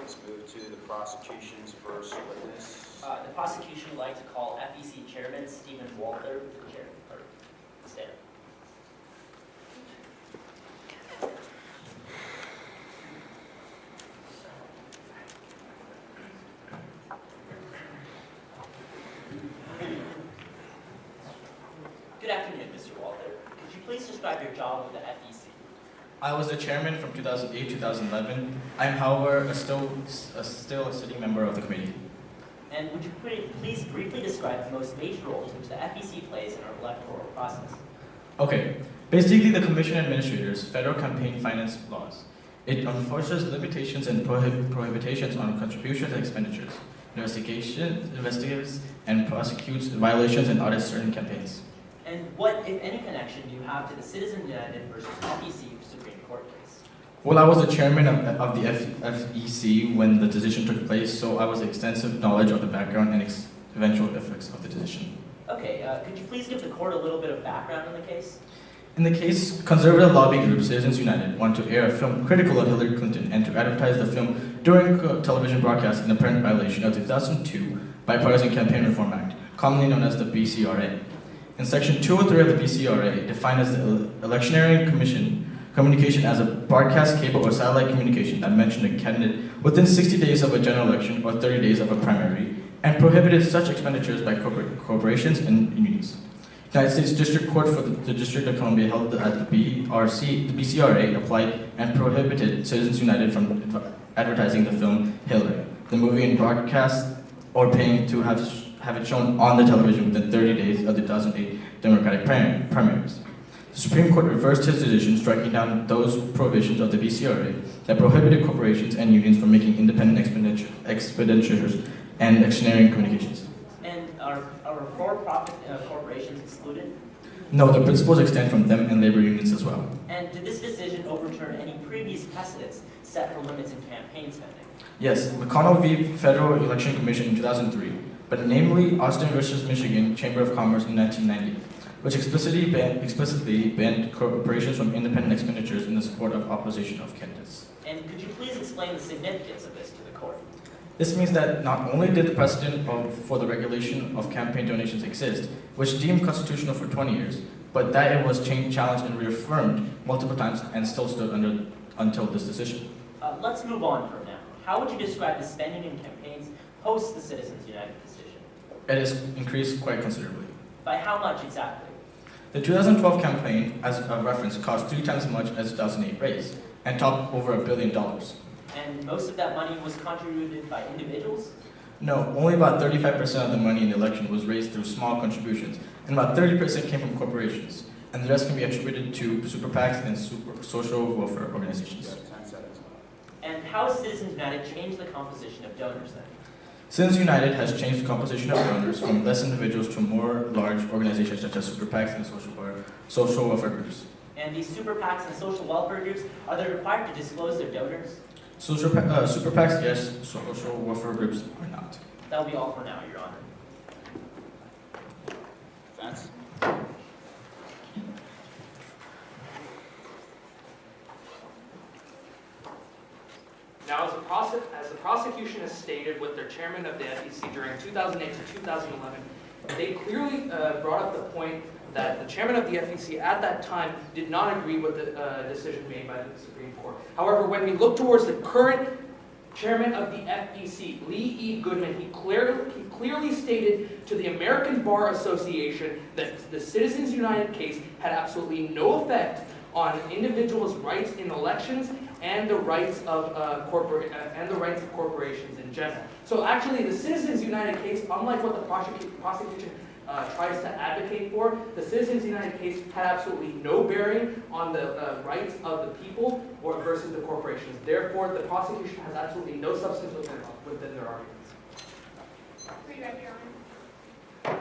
Let's move to the prosecution's first witness. The prosecution would like to call FEC Chairman Stephen Walther to the chair. Or stand. Good afternoon, Mr. Walther. Could you please describe your job with the FEC? I was the chairman from 2008 to 2011. I am, however, still a sitting member of the committee. And would you please briefly describe the most major roles which the FEC plays in our electoral process? Okay, basically the commission administrators federal campaign finance laws. It enforces limitations and prohibitions on contributions and expenditures, investigates and prosecutes violations and audits certain campaigns. And what, if any, connection do you have to the Citizens United versus FEC Supreme Court case? Well, I was the chairman of the FEC when the decision took place, so I was extensive knowledge of the background and eventual effects of the decision. Okay, could you please give the court a little bit of background on the case? In the case, conservative lobbying group Citizens United wanted to air a film critical of Hillary Clinton and to advertise the film during television broadcast in apparent violation of the 2002 Bipartisan Campaign Reform Act, commonly known as the BCRA. In Section 203 of the BCRA, defined as the electioneering communication as a broadcast, cable, or satellite communication that mentioned a candidate within 60 days of a general election or 30 days of a primary, and prohibited such expenditures by corporations and unions. United States District Court for the District of Columbia held that the BCRA applied and prohibited Citizens United from advertising the film Hillary, the movie, in broadcast or paying to have it shown on the television within 30 days of the 2008 Democratic primaries. The Supreme Court reversed his decision, striking down those provisions of the BCRA that prohibited corporations and unions from making independent expenditures and electioneering communications. And are for-profit corporations excluded? No, the principles extend from them and labor unions as well. And did this decision overturn any previous precedents set for limits in campaign spending? Yes, McConnell v. Federal Election Commission in 2003, but namely Austin versus Michigan Chamber of Commerce in 1990, which explicitly banned corporations from independent expenditures in the support of opposition of candidates. And could you please explain the significance of this to the court? This means that not only did the precedent for the regulation of campaign donations exist, which deemed constitutional for 20 years, but that it was challenged and reaffirmed multiple times and still stood until this decision. Let's move on for now. How would you describe the spending in campaigns post the Citizens United decision? It has increased quite considerably. By how much exactly? The 2012 campaign, as a reference, cost 3 times as much as the 2008 race and topped over $1 billion. And most of that money was contributed by individuals? No, only about 35% of the money in the election was raised through small contributions, and about 30% came from corporations, and the rest can be attributed to super PACs and social welfare organizations. And how has Citizens United changed the composition of donors then? Citizens United has changed the composition of donors from less individuals to more large organizations such as super PACs and social welfare groups. And these super PACs and social welfare groups, are they required to disclose their donors? Super PACs, yes. Social welfare groups are not. That'll be all for now, Your Honor. Defense? Now, as the prosecution has stated with their chairman of the FEC during 2008 to 2011, they clearly brought up the point that the chairman of the FEC at that time did not agree with the decision made by the Supreme Court. However, when we look towards the current chairman of the FEC, Lee E. Goodman, he clearly stated to the American Bar Association that the Citizens United case had absolutely no effect on individuals' rights in elections and the rights of corporations in general. So actually, the Citizens United case, unlike what the prosecution tries to advocate for, the Citizens United case had absolutely no bearing on the rights of the people versus the corporations. Therefore, the prosecution has absolutely no substance within their arguments. Redirect, Your Honor.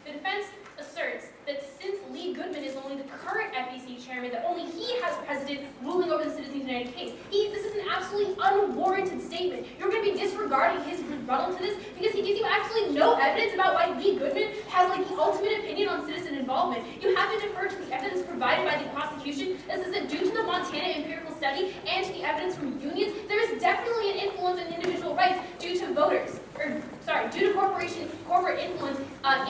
The defense asserts that since Lee Goodman is only the current FEC chairman, that only he has precedent ruling over the Citizens United case. This is an absolutely unwarranted statement. You're going to be disregarding his rebuttal to this because he gives you absolutely no evidence about why Lee Goodman has the ultimate opinion on citizen involvement. You have to defer to the evidence provided by the prosecution study and to the evidence from unions, there is definitely an influence on individual rights due to due to corporate influence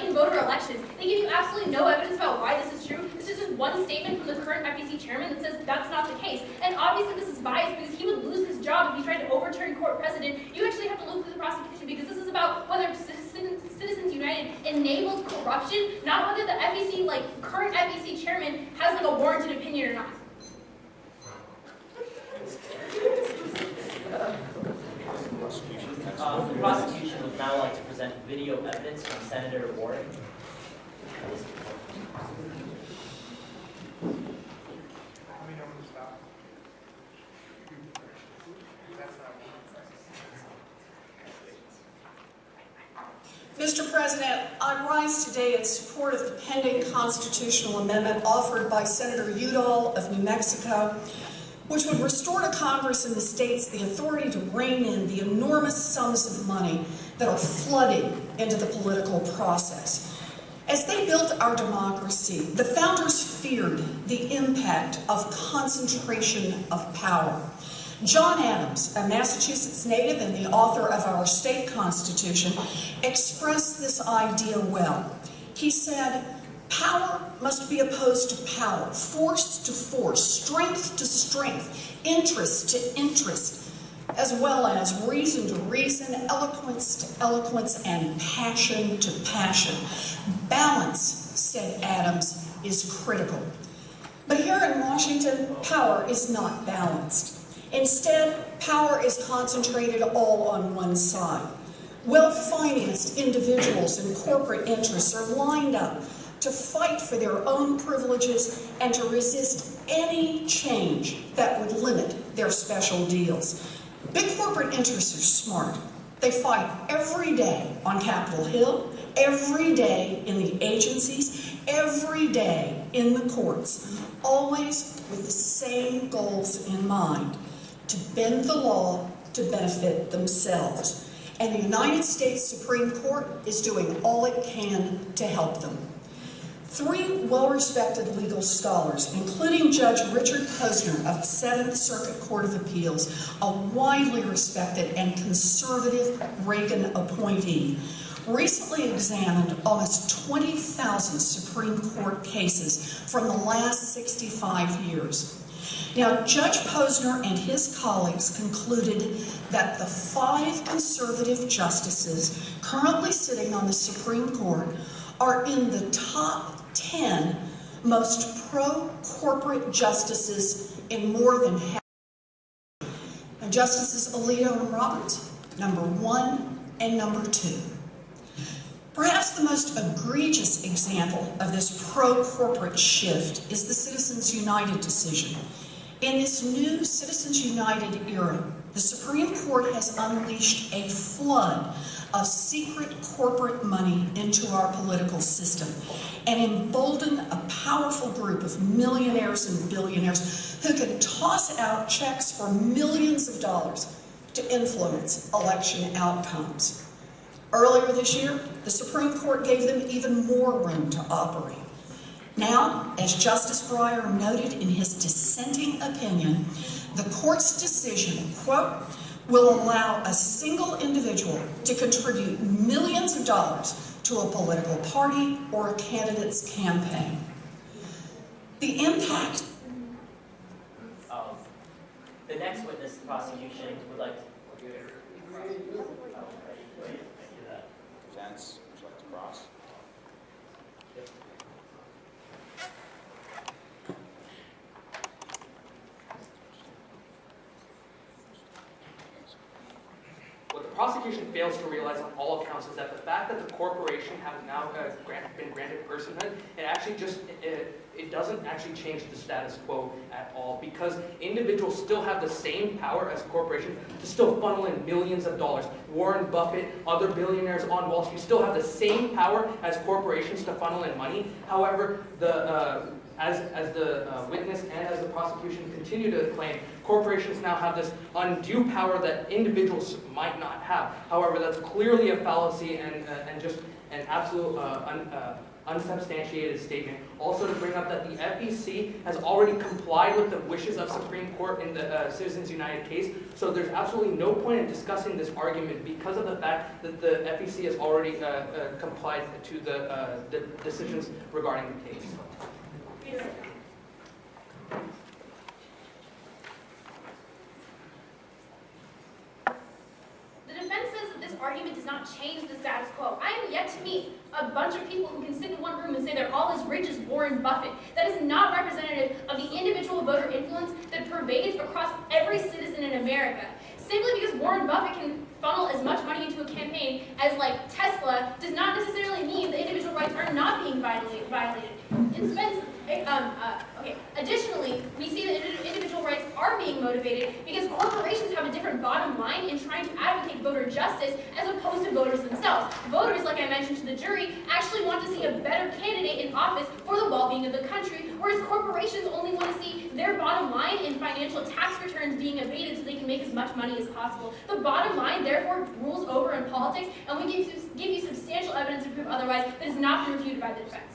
in voter elections. They give you absolutely no evidence about why this is true. This is just one statement from the current FEC chairman that says that's not the case. And obviously this is biased because he would lose his job if he tried to overturn court precedent. You actually have to look through the prosecution because this is about whether Citizens United enabled corruption, not whether the FEC, current FEC chairman has a warranted opinion or not. The prosecution would now like to present video evidence from Senator Warren. Mr. President, I rise today in support of the pending constitutional amendment offered by Senator Udall of New Mexico, which would restore to Congress and the states the authority to rein in the enormous sums of money that are flooding into the political process. As they built our democracy, the founders feared the impact of concentration of power. John Adams, a Massachusetts native and the author of our state constitution, expressed this idea well. He said, "Power must be opposed to power, force to force, strength to strength, interest to interest, as well as reason to reason, eloquence to eloquence, and passion to passion. Balance," said Adams, "is critical." But here in Washington, power is not balanced. Instead, power is concentrated all on one side. Well-financed individuals and corporate interests are lined up to fight for their own privileges and to resist any change that would limit their special deals. Big corporate interests are smart. They fight every day on Capitol Hill, every day in the agencies, every day in the courts, always with the same goals in mind: to bend the law to benefit themselves. And the United States Supreme Court is doing all it can to help them. Three well-respected legal scholars, including Judge Richard Posner of the Seventh Circuit Court of Appeals, a widely respected and conservative Reagan appointee, recently examined almost 20,000 Supreme Court cases from the last 65 years. Now, Judge Posner and his colleagues concluded that the 5 conservative justices currently sitting on the Supreme Court are in the top 10 most pro-corporate justices in more than half. Now, Justices Alito and Roberts, number 1 and number 2. Perhaps the most egregious example of this pro-corporate shift is the Citizens United decision. In this new Citizens United era, the Supreme Court has unleashed a flood of secret corporate money into our political system and emboldened a powerful group of millionaires and billionaires who can toss out checks for millions of dollars to influence election outcomes. Earlier this year, the Supreme Court gave them even more room to operate. Now, as Justice Breyer noted in his dissenting opinion, the court's decision, quote, will allow a single individual to contribute millions of dollars to a political party or a candidate's campaign. The impact... The next witness, the prosecution, would like to... Defense, would you like to cross? What the prosecution fails to realize on all accounts is that the fact that the corporation has now been granted personhood, it doesn't actually change the status quo at all, because individuals still have the same power as corporations to still funnel in millions of dollars. Warren Buffett, other billionaires on Wall Street still have the same power as corporations to funnel in money. However, as the witness and as the prosecution continue to claim, corporations now have this undue power that individuals might not have. However, that's clearly a fallacy and just an absolute unsubstantiated statement. Also to bring up that the FEC has already complied with the wishes of Supreme Court in the Citizens United case, so there's absolutely no point in discussing this argument because of the fact that the FEC has already complied to the decisions regarding the case. The defense says that this argument does not change the status quo. I am yet to meet a bunch of people who can sit in one room and say they're all as rich as Warren Buffett. That is not representative of the individual voter influence that pervades across every citizen in America. Simply because Warren Buffett can funnel as much money into a campaign as like Tesla does not necessarily mean that individual rights are not being violated. Additionally, we see that individual rights are being motivated because corporations have a different bottom line in trying to advocate voter justice as opposed to voters themselves. Voters, like I mentioned to the jury, actually want to see a better candidate in office for the well-being of the country, whereas corporations only want to see their bottom line in financial tax returns being evaded so they can make as much money as possible. The bottom line, therefore, rules over in politics, and we give you substantial evidence to prove otherwise that has not been refuted by the defense.